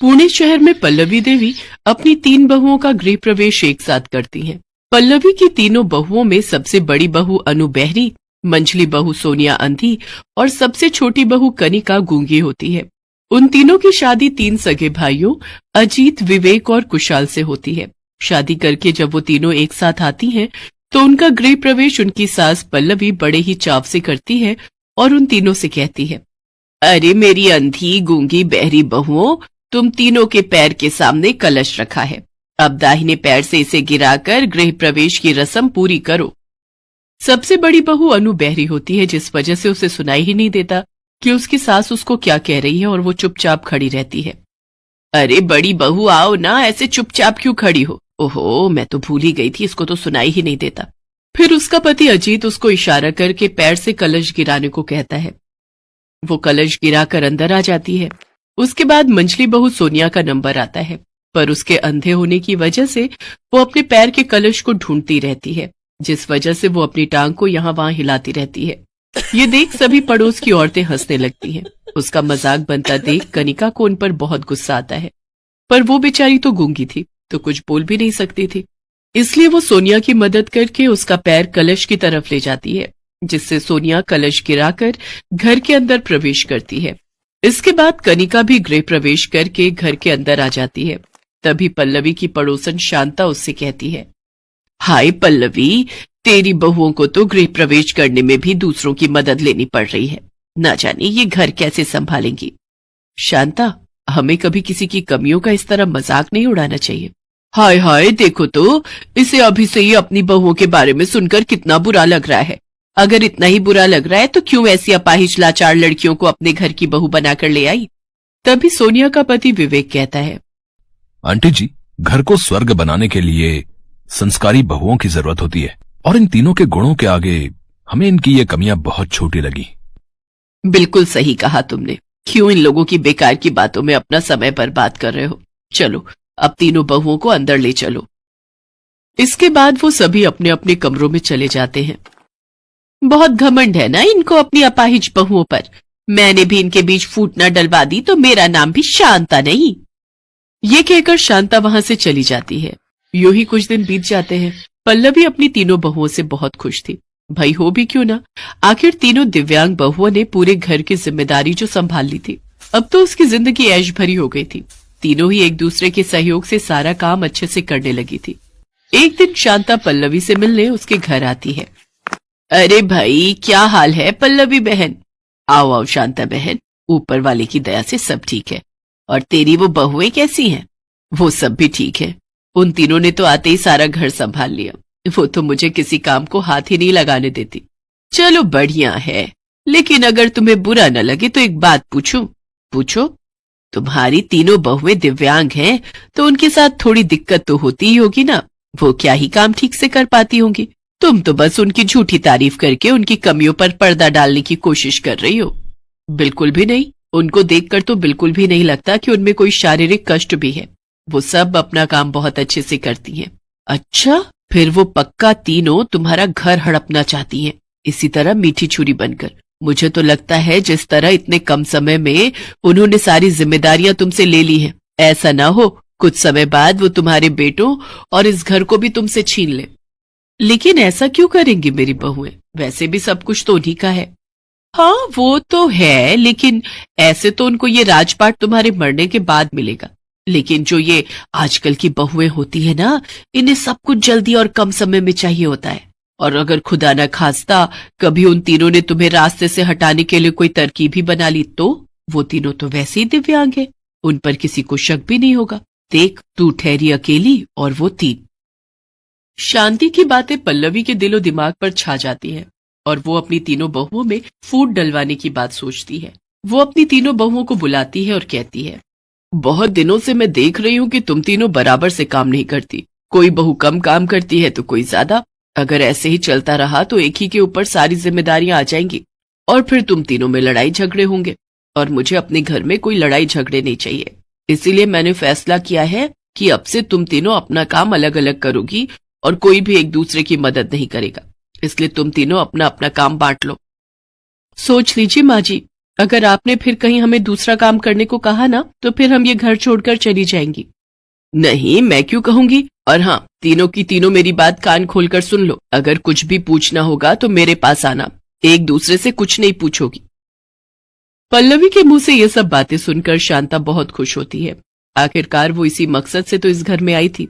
पुणे शहर में पल्लवी देवी अपनी 3 बहुओं का गृह प्रवेश एक साथ करती हैं। पल्लवी की तीनों बहुओं में सबसे बड़ी बहू अनु बहरी, मंझली बहू सोनिया अंधी और सबसे छोटी बहू कनिका गूंगी होती है। उन तीनों की शादी 3 सगे भाइयों अजीत, विवेक और कुशाल से होती है। शादी करके जब वो तीनों एक साथ आती हैं, तो उनका गृह प्रवेश उनकी सास पल्लवी बड़े ही चाव से करती है और उन तीनों से कहती है, अरे मेरी अंधी, गूंगी, बहरी बहुओं, तुम तीनों के पैर के सामने कलश रखा है। अब दाहिने पैर से इसे गिराकर गृह प्रवेश की रस्म पूरी करो। सबसे बड़ी बहू अनु बहरी होती है, जिस वजह से उसे सुनाई ही नहीं देता कि उसकी सास उसको क्या कह रही है और वो चुपचाप खड़ी रहती है। अरे बड़ी बहू आओ ना, ऐसे चुपचाप क्यों खड़ी हो? ओहो, मैं तो भूल ही गई थी, इसको तो सुनाई ही नहीं देता। फिर उसका पति अजीत उसको इशारा करके पैर से कलश गिराने को कहता है। वो कलश गिराकर अंदर आ जाती है। उसके बाद मंझली बहू सोनिया का नंबर आता है, पर उसके अंधे होने की वजह से वो अपने पैर के कलश को ढूंढती रहती है, जिस वजह से वो अपनी टांग को यहाँ वहां हिलाती रहती है। ये देख सभी पड़ोस की औरतें हंसने लगती हैं। उसका मजाक बनता देख कनिका को उन पर बहुत गुस्सा आता है, पर वो बेचारी तो गूंगी थी, तो कुछ बोल भी नहीं सकती थी। इसलिए वो सोनिया की मदद करके उसका पैर कलश की तरफ ले जाती है, जिससे सोनिया कलश गिराकर घर के अंदर प्रवेश करती है। इसके बाद कनिका भी गृह प्रवेश करके घर के अंदर आ जाती है। तभी पल्लवी की पड़ोसन शांता उससे कहती है, हाय पल्लवी, तेरी बहुओं को तो गृह प्रवेश करने में भी दूसरों की मदद लेनी पड़ रही है, ना जाने ये घर कैसे संभालेंगी। शांता, हमें कभी किसी की कमियों का इस तरह मजाक नहीं उड़ाना चाहिए। हाय हाय, देखो तो इसे अभी से ही अपनी बहुओं के बारे में सुनकर कितना बुरा लग रहा है। अगर इतना ही बुरा लग रहा है तो क्यों ऐसी अपाहिज लाचार लड़कियों को अपने घर की बहू बनाकर ले आई? तभी सोनिया का पति विवेक कहता है, आंटी जी, घर को स्वर्ग बनाने के लिए संस्कारी बहुओं की जरूरत होती है, और इन तीनों के गुणों के आगे हमें इनकी ये कमियां बहुत छोटी लगी। बिल्कुल सही कहा तुमने। क्यों इन लोगों की बेकार की बातों में अपना समय बर्बाद कर रहे हो? चलो अब तीनों बहुओं को अंदर ले चलो। इसके बाद वो सभी अपने अपने कमरों में चले जाते हैं। बहुत घमंड है ना इनको अपनी अपाहिज बहुओं पर। मैंने भी इनके बीच फूट न डलवा दी तो मेरा नाम भी शांता नहीं। ये कहकर शांता वहां से चली जाती है। यूं ही कुछ दिन बीत जाते हैं। पल्लवी अपनी तीनों बहुओं से बहुत खुश थी। भाई हो भी क्यों ना, आखिर तीनों दिव्यांग बहुओं ने पूरे घर की जिम्मेदारी जो संभाल ली थी। अब तो उसकी जिंदगी ऐश भरी हो गई थी। तीनों ही एक दूसरे के सहयोग से सारा काम अच्छे से करने लगी थी। एक दिन शांता पल्लवी से मिलने उसके घर आती है। अरे भाई, क्या हाल है पल्लवी बहन? आओ आओ शांता बहन, ऊपर वाले की दया से सब ठीक है। और तेरी वो बहुएं कैसी हैं? वो सब भी ठीक है। उन तीनों ने तो आते ही सारा घर संभाल लिया। वो तो मुझे किसी काम को हाथ ही नहीं लगाने देती। चलो बढ़िया है, लेकिन अगर तुम्हें बुरा न लगे तो एक बात पूछूं? पूछो। तुम्हारी तीनों बहुएं दिव्यांग हैं, तो उनके साथ थोड़ी दिक्कत तो होती ही होगी ना। वो क्या ही काम ठीक से कर पाती होंगी। तुम तो बस उनकी झूठी तारीफ करके उनकी कमियों पर पर्दा डालने की कोशिश कर रही हो। बिल्कुल भी नहीं। उनको देखकर तो बिल्कुल भी नहीं लगता कि उनमें कोई शारीरिक कष्ट भी है। वो सब अपना काम बहुत अच्छे से करती हैं। अच्छा, फिर वो पक्का तीनों तुम्हारा घर हड़पना चाहती हैं, इसी तरह मीठी छुरी बनकर। मुझे तो लगता है जिस तरह इतने कम समय में उन्होंने सारी जिम्मेदारियां तुमसे ले ली हैं, ऐसा ना हो कुछ समय बाद वो तुम्हारे बेटों और इस घर को भी तुमसे छीन ले। लेकिन ऐसा क्यों करेंगी मेरी बहुएं? वैसे भी सब कुछ तो उन्हीं का है। हाँ वो तो है, लेकिन ऐसे तो उनको ये राजपाट तुम्हारे मरने के बाद मिलेगा। लेकिन जो ये आजकल की बहुएं होती है ना, इन्हें सब कुछ जल्दी और कम समय में चाहिए होता है। और अगर खुदा न खास्ता कभी उन तीनों ने तुम्हें रास्ते से हटाने के लिए कोई तरकीब ही बना ली तो वो तीनों तो वैसे ही दिव्यांग है, उन पर किसी को शक भी नहीं होगा। देख, तू ठहरी अकेली और वो 3। शांति की बातें पल्लवी के दिलो दिमाग पर छा जाती है और वो अपनी तीनों बहुओं में फूट डलवाने की बात सोचती है। वो अपनी तीनों बहुओं को बुलाती है और कहती है, बहुत दिनों से मैं देख रही हूँ कि तुम तीनों बराबर से काम नहीं करती। कोई बहू कम काम करती है तो कोई ज्यादा। अगर ऐसे ही चलता रहा तो एक ही के ऊपर सारी जिम्मेदारियां आ जाएंगी और फिर तुम तीनों में लड़ाई झगड़े होंगे, और मुझे अपने घर में कोई लड़ाई झगड़े नहीं चाहिए। इसीलिए मैंने फैसला किया है कि अब से तुम तीनों अपना काम अलग अलग करोगी और कोई भी एक दूसरे की मदद नहीं करेगा। इसलिए तुम तीनों अपना अपना काम बांट लो। सोच लीजिए माँ जी, अगर आपने फिर कहीं हमें दूसरा काम करने को कहा ना, तो फिर हम ये घर छोड़कर चली जाएंगी। नहीं, मैं क्यों कहूंगी। और हाँ, तीनों की तीनों मेरी बात कान खोलकर सुन लो। अगर कुछ भी पूछना होगा तो मेरे पास आना, एक दूसरे से कुछ नहीं पूछोगी। पल्लवी के मुंह से ये सब बातें सुनकर शांता बहुत खुश होती है। आखिरकार वो इसी मकसद से तो इस घर में आई थी।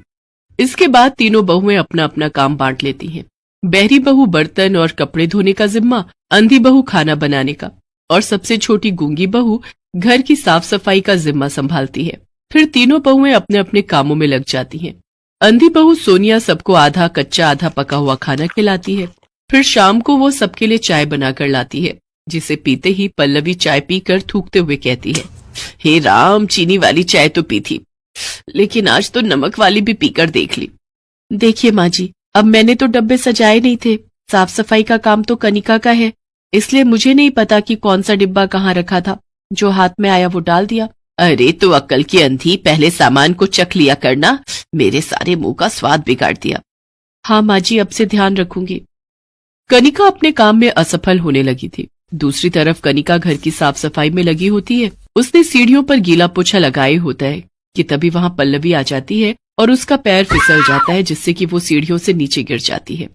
इसके बाद तीनों बहुएं अपना अपना काम बांट लेती हैं। बहरी बहू बर्तन और कपड़े धोने का जिम्मा, अंधी बहू खाना बनाने का, और सबसे छोटी गूंगी बहू घर की साफ सफाई का जिम्मा संभालती है। फिर तीनों बहुएं अपने अपने कामों में लग जाती हैं। अंधी बहू सोनिया सबको आधा कच्चा आधा पका हुआ खाना खिलाती है। फिर शाम को वो सबके लिए चाय बनाकर लाती है, जिसे पीते ही पल्लवी चाय पीकर थूकते हुए कहती है, हे राम, चीनी वाली चाय तो पी थी, लेकिन आज तो नमक वाली भी पीकर देख ली। देखिए माँ जी, अब मैंने तो डब्बे सजाए नहीं थे, साफ सफाई का काम तो कनिका का है, इसलिए मुझे नहीं पता कि कौन सा डिब्बा कहाँ रखा था। जो हाथ में आया वो डाल दिया। अरे तो अक्ल की अंधी, पहले सामान को चख लिया करना, मेरे सारे मुंह का स्वाद बिगाड़ दिया। हाँ माँ जी, अब से ध्यान रखूंगी। कनिका अपने काम में असफल होने लगी थी। दूसरी तरफ कनिका घर की साफ सफाई में लगी होती है। उसने सीढ़ियों पर गीला पोछा लगाए होता है कि तभी वहां पल्लवी आ जाती है और उसका पैर फिसल जाता है, जिससे कि वो सीढ़ियों से नीचे गिर जाती है।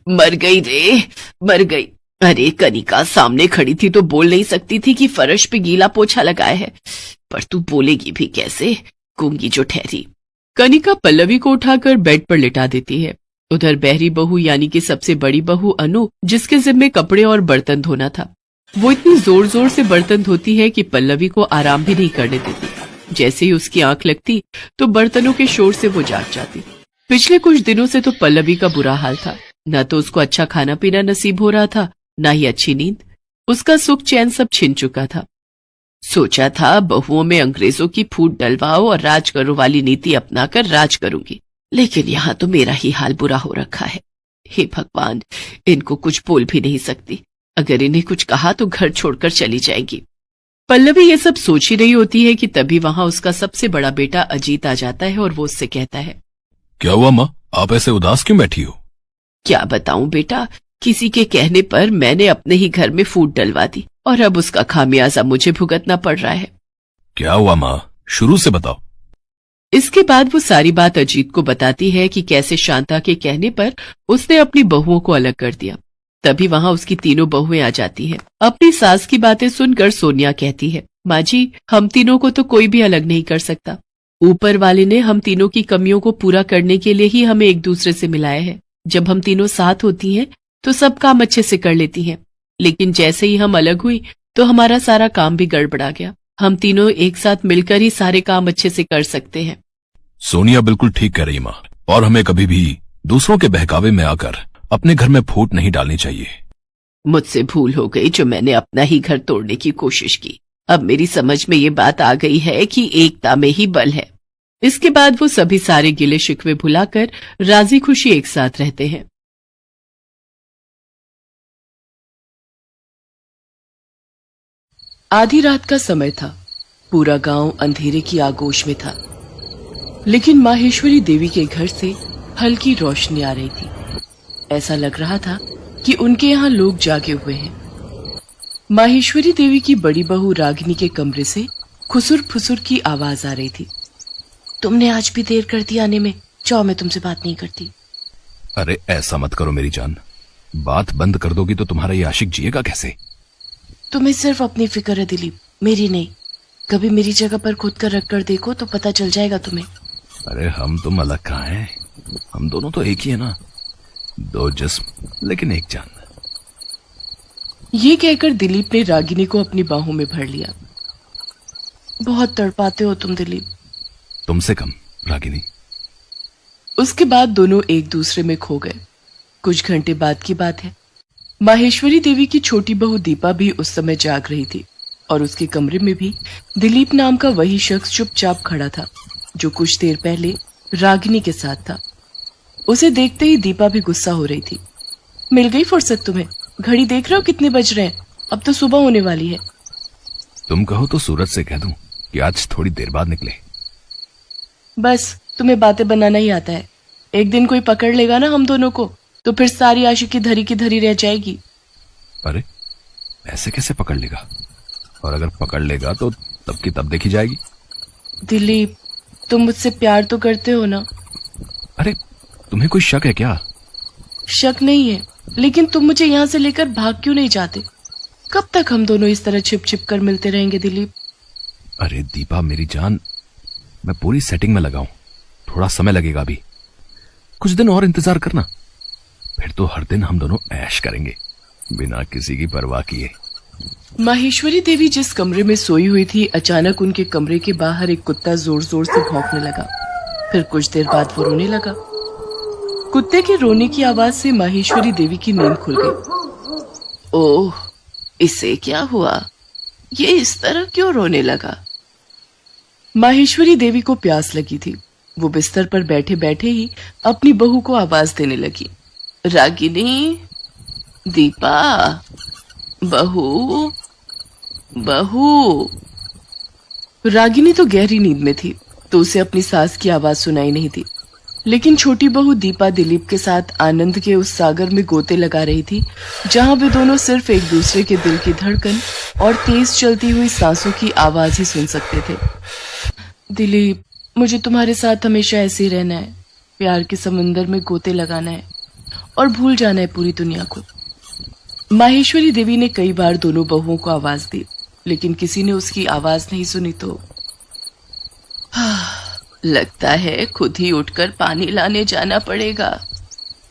मर गई रे, मर गई। अरे कनिका, सामने खड़ी थी तो बोल नहीं सकती थी कि फर्श पे गीला पोछा लगाया है, पर तू बोलेगी भी कैसे, गूंगी जो ठहरी। कनिका पल्लवी को उठाकर बेड पर लिटा देती है। उधर बहरी बहू यानी कि सबसे बड़ी बहू अनु, जिसके जिम्मे कपड़े और बर्तन धोना था, वो इतनी जोर जोर से बर्तन धोती है कि पल्लवी को आराम भी नहीं करने देती। जैसे ही उसकी आंख लगती तो बर्तनों के शोर से वो जाग जाती। पिछले कुछ दिनों से तो पल्लवी का बुरा हाल था। न तो उसको अच्छा खाना पीना नसीब हो रहा था, न ही अच्छी नींद। उसका सुख चैन सब छिन चुका था। सोचा था बहुओं में अंग्रेजों की फूट डलवाओ और राज करो वाली नीति अपनाकर राज करूंगी, लेकिन यहाँ तो मेरा ही हाल बुरा हो रखा है। हे भगवान, इनको कुछ बोल भी नहीं सकती। अगर इन्हें कुछ कहा तो घर छोड़कर चली जाएंगी। पल्लवी ये सब सोच ही रही होती है कि तभी वहां उसका सबसे बड़ा बेटा अजीत आ जाता है और वो उससे कहता है, क्या हुआ माँ, आप ऐसे उदास क्यों बैठी हो? क्या बताऊं बेटा, किसी के कहने पर मैंने अपने ही घर में फूट डलवा दी और अब उसका खामियाजा मुझे भुगतना पड़ रहा है। क्या हुआ माँ, शुरू से बताओ। इसके बाद वो सारी बात अजीत को बताती है कि कैसे शांता के कहने पर उसने अपनी बहुओं को अलग कर दिया। तभी वहां उसकी तीनों बहुएं आ जाती हैं। अपनी सास की बातें सुनकर सोनिया कहती है, माँ जी, हम तीनों को तो कोई भी अलग नहीं कर सकता। ऊपर वाले ने हम तीनों की कमियों को पूरा करने के लिए ही हमें एक दूसरे से मिलाया है। जब हम तीनों साथ होती हैं तो सब काम अच्छे से कर लेती हैं, लेकिन जैसे ही हम अलग हुई तो हमारा सारा काम भी गड़बड़ा गया। हम तीनों एक साथ मिलकर ही सारे काम अच्छे से कर सकते हैं। सोनिया बिल्कुल ठीक कह रही माँ, और हमें कभी भी दूसरों के बहकावे में आकर अपने घर में फूट नहीं डालनी चाहिए। मुझसे भूल हो गई जो मैंने अपना ही घर तोड़ने की कोशिश की। अब मेरी समझ में ये बात आ गई है कि एकता में ही बल है। इसके बाद वो सभी सारे गिले शिकवे भुलाकर राजी खुशी एक साथ रहते हैं। आधी रात का समय था। पूरा गांव अंधेरे की आगोश में था, लेकिन माहेश्वरी देवी के घर से हल्की रोशनी आ रही थी। ऐसा लग रहा था कि उनके यहाँ लोग जागे हुए हैं। माहेश्वरी देवी की बड़ी बहू रागिनी के कमरे से खुसुर फुसुर की आवाज आ रही थी। तुमने आज भी देर कर दी आने में, जाओ, मैं तुमसे बात नहीं करती। अरे ऐसा मत करो मेरी जान, बात बंद कर दोगी तो तुम्हारा ये आशिक जिएगा कैसे? तुम्हें सिर्फ अपनी फिक्र है दिलीप, मेरी नहीं। कभी मेरी जगह पर खुद कर रख कर देखो तो पता चल जाएगा तुम्हें। अरे हम तुम अलग कहाँ हैं, हम दोनों तो एक ही है ना, दो जिस्म लेकिन एक जान। ये कहकर दिलीप ने रागिनी को अपनी बाहों में भर लिया। बहुत तड़पाते हो तुम दिलीप। तुमसे कम रागिनी। उसके बाद दोनों एक दूसरे में खो गए। कुछ घंटे बाद की बात है। माहेश्वरी देवी की छोटी बहू दीपा भी उस समय जाग रही थी और उसके कमरे में भी दिलीप नाम का वही शख्स चुपचाप खड़ा था जो कुछ देर पहले रागिनी के साथ था। उसे देखते ही दीपा भी गुस्सा हो रही थी। मिल गई फुर्सत तुम्हें? घड़ी देख रहे हो कितने बज रहे हैं? अब तो सुबह होने वाली है। तुम कहो तो सूरज से कह दूं कि आज थोड़ी देर बाद निकले। बस तुम्हें बातें बनाना ही आता है। एक दिन कोई पकड़ लेगा ना हम दोनों को, तो फिर सारी आशिकी धरी की धरी रह जाएगी। अरे ऐसे कैसे पकड़ लेगा? और अगर पकड़ लेगा तो तब की तब देखी जाएगी। दिलीप, तुम मुझसे प्यार तो करते हो ना? अरे तुम्हें कोई शक है क्या? शक नहीं है, लेकिन तुम मुझे यहाँ से लेकर भाग क्यों नहीं जाते? कब तक हम दोनों इस तरह छिप छिप कर मिलते रहेंगे दिलीप? अरे दीपा मेरी जान, मैं पूरी सेटिंग में लगा हूं, थोड़ा समय लगेगा अभी, कुछ दिन और इंतजार करना, फिर तो हर दिन हम दोनों ऐश करेंगे बिना किसी की परवाह किए। माहेश्वरी देवी जिस कमरे में सोई हुई थी, अचानक उनके कमरे के बाहर एक कुत्ता जोर जोर से भौंकने लगा। फिर कुछ देर बाद वो रोने लगा। कुत्ते के रोने की आवाज से माहेश्वरी देवी की नींद खुल गई। ओह, इसे क्या हुआ? ये इस तरह क्यों रोने लगा? माहेश्वरी देवी को प्यास लगी थी। वो बिस्तर पर बैठे बैठे ही अपनी बहू को आवाज देने लगी। रागिनी, दीपा, बहू, बहू। रागिनी तो गहरी नींद में थी, तो उसे अपनी सास की आवाज सुनाई नहीं थी। लेकिन छोटी बहू दीपा दिलीप के साथ आनंद के उस सागर में गोते लगा रही थी, जहां वे दोनों सिर्फ एक दूसरे के दिल की धड़कन और तेज चलती हुई सांसों की आवाज ही सुन सकते थे। दिलीप, मुझे तुम्हारे साथ हमेशा ऐसे ही रहना है, प्यार के समंदर में गोते लगाना है और भूल जाना है पूरी दुनिया को। माहेश्वरी देवी ने कई बार दोनों बहुओं को आवाज दी, लेकिन किसी ने उसकी आवाज नहीं सुनी। तो लगता है खुद ही उठकर पानी लाने जाना पड़ेगा।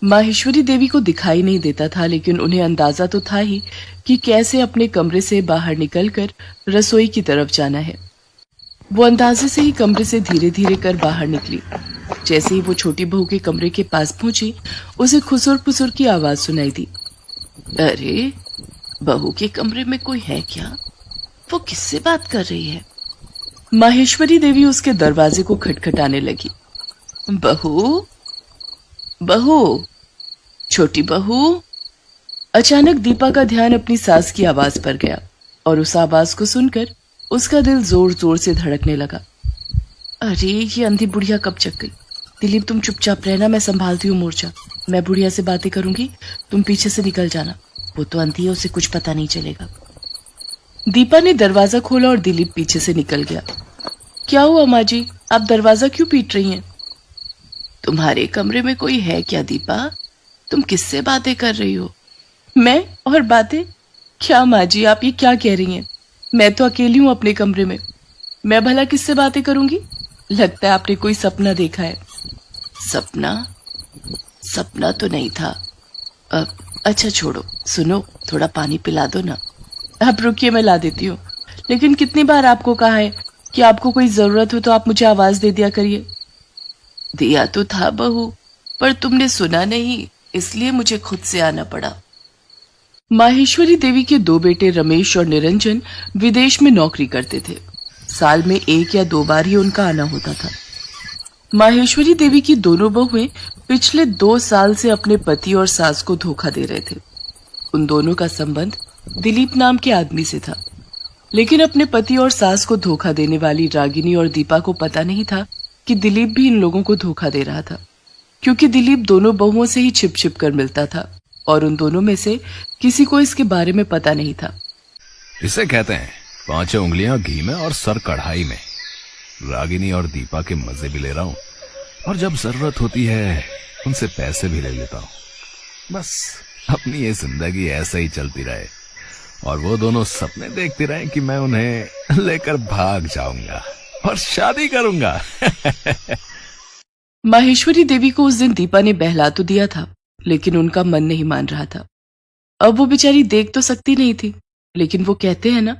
माहेश्वरी देवी को दिखाई नहीं देता था, लेकिन उन्हें अंदाजा तो था ही कि कैसे अपने कमरे से बाहर निकलकर रसोई की तरफ जाना है। वो अंदाजे से ही कमरे से धीरे धीरे कर बाहर निकली। जैसे ही वो छोटी बहू के कमरे के पास पहुंची, उसे खुसुर फुसुर की आवाज सुनाई दी। अरे, बहू के कमरे में कोई है क्या? वो किससे बात कर रही है? माहेश्वरी देवी उसके दरवाजे को खटखटाने लगी। बहू, बहू, छोटी बहू। अचानक दीपा का ध्यान अपनी सास की आवाज पर गया और उस आवाज को सुनकर उसका दिल जोर जोर से धड़कने लगा। अरे, ये अंधी बुढ़िया कब जग गई? दिलीप, तुम चुपचाप रहना, मैं संभालती हूँ मोर्चा। मैं बुढ़िया से बातें करूंगी, तुम पीछे से निकल जाना। वो तो अंधी है, उसे कुछ पता नहीं चलेगा। दीपा ने दरवाजा खोला और दिलीप पीछे से निकल गया। क्या हुआ माँ जी, आप दरवाजा क्यों पीट रही हैं? तुम्हारे कमरे में कोई है क्या दीपा? तुम किससे बातें कर रही हो? मैं और बातें? क्या माँ जी, आप ये क्या कह रही हैं? मैं तो अकेली हूँ अपने कमरे में, मैं भला किससे बातें करूंगी? लगता है आपने कोई सपना देखा है। सपना? सपना तो नहीं था। अच्छा छोड़ो, सुनो, थोड़ा पानी पिला दो ना। आप रुकिए, मैं ला देती हूँ। लेकिन कितनी बार आपको कहा है कि आपको कोई जरूरत हो तो आप मुझे आवाज दे दिया करिए। दिया तो था बहू, पर तुमने सुना नहीं, इसलिए मुझे खुद से आना पड़ा। माहेश्वरी देवी के दो बेटे रमेश और निरंजन विदेश में नौकरी करते थे। साल में 1 या 2 बार ही उनका आना होता था। माहेश्वरी देवी की दोनों बहुएं पिछले 2 साल से अपने पति और सास को धोखा दे रहे थे। उन दोनों का संबंध दिलीप नाम के आदमी से था, लेकिन अपने पति और सास को धोखा देने वाली रागिनी और दीपा को पता नहीं था कि दिलीप भी इन लोगों को धोखा दे रहा था, क्योंकि दिलीप दोनों बहुओं से ही छिप छिप कर मिलता था और उन दोनों में से किसी को इसके बारे में पता नहीं था। इसे कहते हैं 5 उंगलियां घी में और सर कढ़ाई में। रागिनी और दीपा के मजे भी ले रहा हूं, और जब जरूरत होती है उनसे पैसे भी ले लेता हूं। बस अपनी ये जिंदगी ऐसे ही चलती रहे और वो दोनों सपने देखते रहे कि मैं उन्हें लेकर भाग जाऊंगा और शादी करूंगा। माहेश्वरी देवी को उस दिन दीपा ने बहला तो दिया था, लेकिन उनका मन नहीं मान रहा था। अब वो बेचारी देख तो सकती नहीं थी, लेकिन वो कहते हैं ना,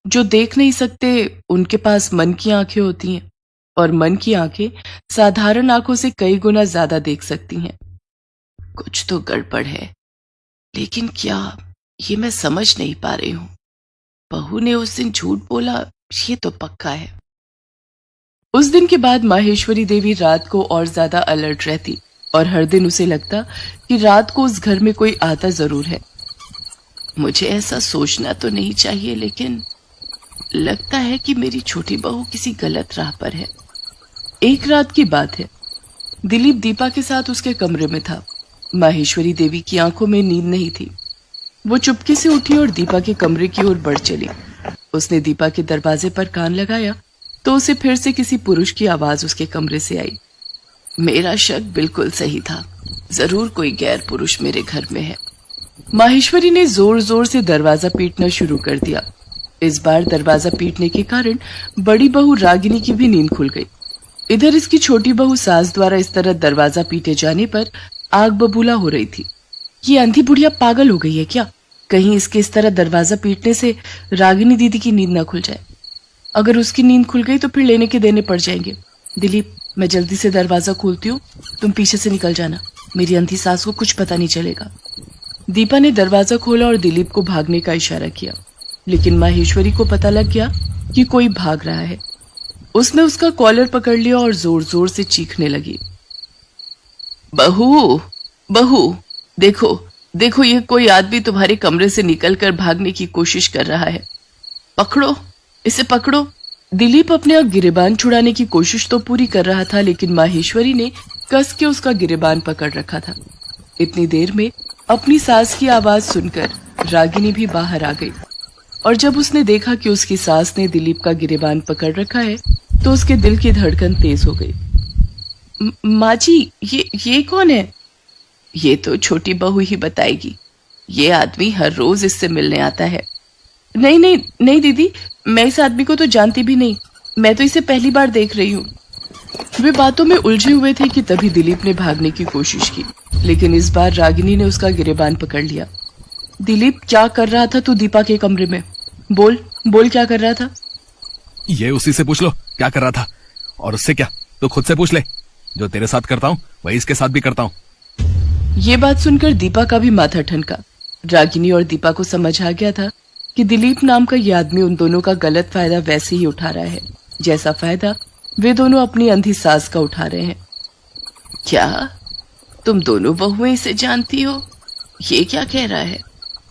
जो देख नहीं सकते उनके पास मन की आंखें होती हैं, और मन की आंखें साधारण आंखों से कई गुना ज्यादा देख सकती हैं। कुछ तो गड़बड़ है, लेकिन क्या, ये मैं समझ नहीं पा रही हूं। बहू ने उस दिन झूठ बोला, ये तो पक्का है। उस दिन के बाद माहेश्वरी देवी रात को और ज्यादा अलर्ट रहती और हर दिन उसे लगता कि रात को उस घर में कोई आता जरूर है। मुझे ऐसा सोचना तो नहीं चाहिए, लेकिन लगता है कि मेरी छोटी बहू किसी गलत राह पर है। एक रात की बात है, दिलीप दीपा के साथ उसके कमरे में था। माहेश्वरी देवी की आंखों में नींद नहीं थी। वो चुपके से उठी और दीपा के कमरे की ओर बढ़ चली। उसने दीपा के दरवाजे पर कान लगाया तो उसे फिर से किसी पुरुष की आवाज उसके कमरे से आई। मेरा शक बिल्कुल सही था, जरूर कोई गैर पुरुष मेरे घर में है। माहेश्वरी ने जोर जोर से दरवाजा पीटना शुरू कर दिया। इस बार दरवाजा पीटने के कारण बड़ी बहू रागिनी की भी नींद खुल गई। इधर इसकी छोटी बहू सास द्वारा इस तरह दरवाजा पीटे जाने पर आग बबूला हो रही थी। ये अंधी बुढ़िया पागल हो गई है क्या? कहीं इसके इस तरह दरवाजा पीटने से रागिनी दीदी की नींद न खुल जाए। अगर उसकी नींद खुल गई तो फिर लेने के देने पड़ जाएंगे। दिलीप, मैं जल्दी से दरवाजा खोलती हूँ, तुम पीछे से निकल जाना, मेरी अंधी सास को कुछ पता नहीं चलेगा। दीपा ने दरवाजा खोला और दिलीप को भागने का इशारा किया, लेकिन माहेश्वरी को पता लग गया कि कोई भाग रहा है। उसने उसका कॉलर पकड़ लिया और जोर जोर से चीखने लगी। बहू, बहू, देखो देखो, ये कोई आदमी तुम्हारे कमरे से निकलकर भागने की कोशिश कर रहा है। पकड़ो, इसे पकड़ो। दिलीप अपने गिरेबान छुड़ाने की कोशिश तो पूरी कर रहा था, लेकिन माहेश्वरी ने कस के उसका गिरेबान पकड़ रखा था। इतनी देर में अपनी सास की आवाज सुनकर रागिनी भी बाहर आ गई, और जब उसने देखा कि उसकी सास ने दिलीप का गिरेबान पकड़ रखा है तो उसके दिल की धड़कन तेज हो गई। माँ जी, ये कौन है? ये तो छोटी बहू ही बताएगी। ये आदमी हर रोज इससे मिलने आता है। नहीं नहीं नहीं दीदी, मैं इस आदमी को तो जानती भी नहीं, मैं तो इसे पहली बार देख रही हूँ। वे बातों में उलझे हुए थे कि तभी दिलीप ने भागने की कोशिश की, लेकिन इस बार रागिनी ने उसका गिरेबान पकड़ लिया। दिलीप, क्या कर रहा था तू दीपा के कमरे में? बोल बोल, क्या कर रहा था? ये उसी से पूछ लो क्या कर रहा था, और उससे क्या तो खुद से पूछ ले। जो तेरे साथ करता हूँ वही इसके साथ भी करता हूँ। ये बात सुनकर दीपा का भी माथा ठनका। रागिनी और दीपा को समझ आ गया था कि दिलीप नाम का ये आदमी उन दोनों का गलत फायदा वैसे ही उठा रहा है जैसा फायदा वे दोनों अपनी अंधी सास का उठा रहे हैं। क्या तुम दोनों बहुएं इसे जानती हो? ये क्या कह रहा है?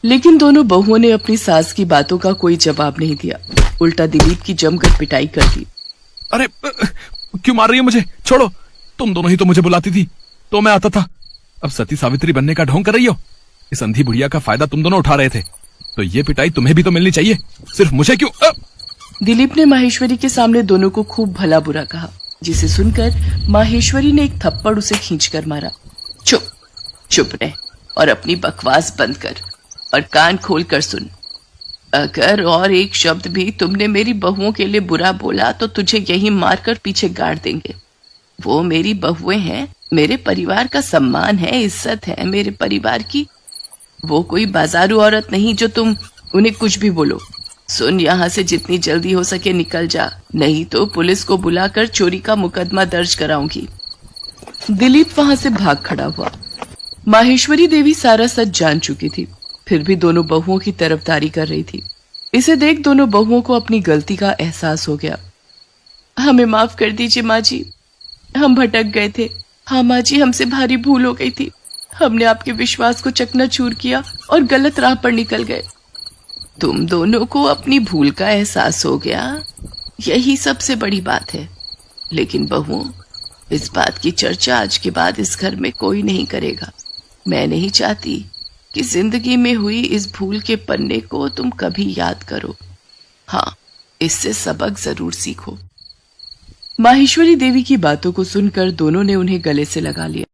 लेकिन दोनों बहुओं ने अपनी सास की बातों का कोई जवाब नहीं दिया, उल्टा दिलीप की जमकर पिटाई कर दी। अरे क्यों मार रही हो मुझे? छोड़ो, तुम दोनों ही तो मुझे बुलाती थी तो मैं आता था, अब सती सावित्री बनने का ढोंग कर रही हो। इस अंधी बुढ़िया का फायदा तुम दोनों उठा रहे थे, तो ये पिटाई तुम्हें भी तो मिलनी चाहिए, सिर्फ मुझे क्यों? दिलीप ने माहेश्वरी के सामने दोनों को खूब भला बुरा कहा, जिसे सुनकर माहेश्वरी ने एक थप्पड़ उसे खींचकर मारा। चुप चुप रह और अपनी बकवास बंद कर और कान खोल कर सुन। अगर और एक शब्द भी तुमने मेरी बहुओं के लिए बुरा बोला तो तुझे यहीं मारकर पीछे गाड़ देंगे। वो मेरी बहुएं हैं, मेरे परिवार का सम्मान है, इज्जत है मेरे परिवार की। वो कोई बाजारू औरत नहीं जो तुम उन्हें कुछ भी बोलो। सुन, यहाँ से जितनी जल्दी हो सके निकल जा, नहीं तो पुलिस को बुलाकर चोरी का मुकदमा दर्ज कराऊंगी। दिलीप वहां से भाग खड़ा हुआ। माहेश्वरी देवी सारा सच जान चुकी थी, फिर भी दोनों बहुओं की तरफदारी कर रही थी। इसे देख दोनों बहुओं को अपनी गलती का एहसास हो गया। हमें माफ कर दीजिए माँ जी, हम भटक गए थे। हाँ माँ जी, हमसे भारी भूल हो गई थी, हमने आपके विश्वास को चकनाचूर किया और गलत राह पर निकल गए। तुम दोनों को अपनी भूल का एहसास हो गया, यही सबसे बड़ी बात है। लेकिन बहुओं, इस बात की चर्चा आज के बाद इस घर में कोई नहीं करेगा। मैं नहीं चाहती कि जिंदगी में हुई इस भूल के पन्ने को तुम कभी याद करो। हाँ, इससे सबक जरूर सीखो। माहेश्वरी देवी की बातों को सुनकर दोनों ने उन्हें गले से लगा लिया।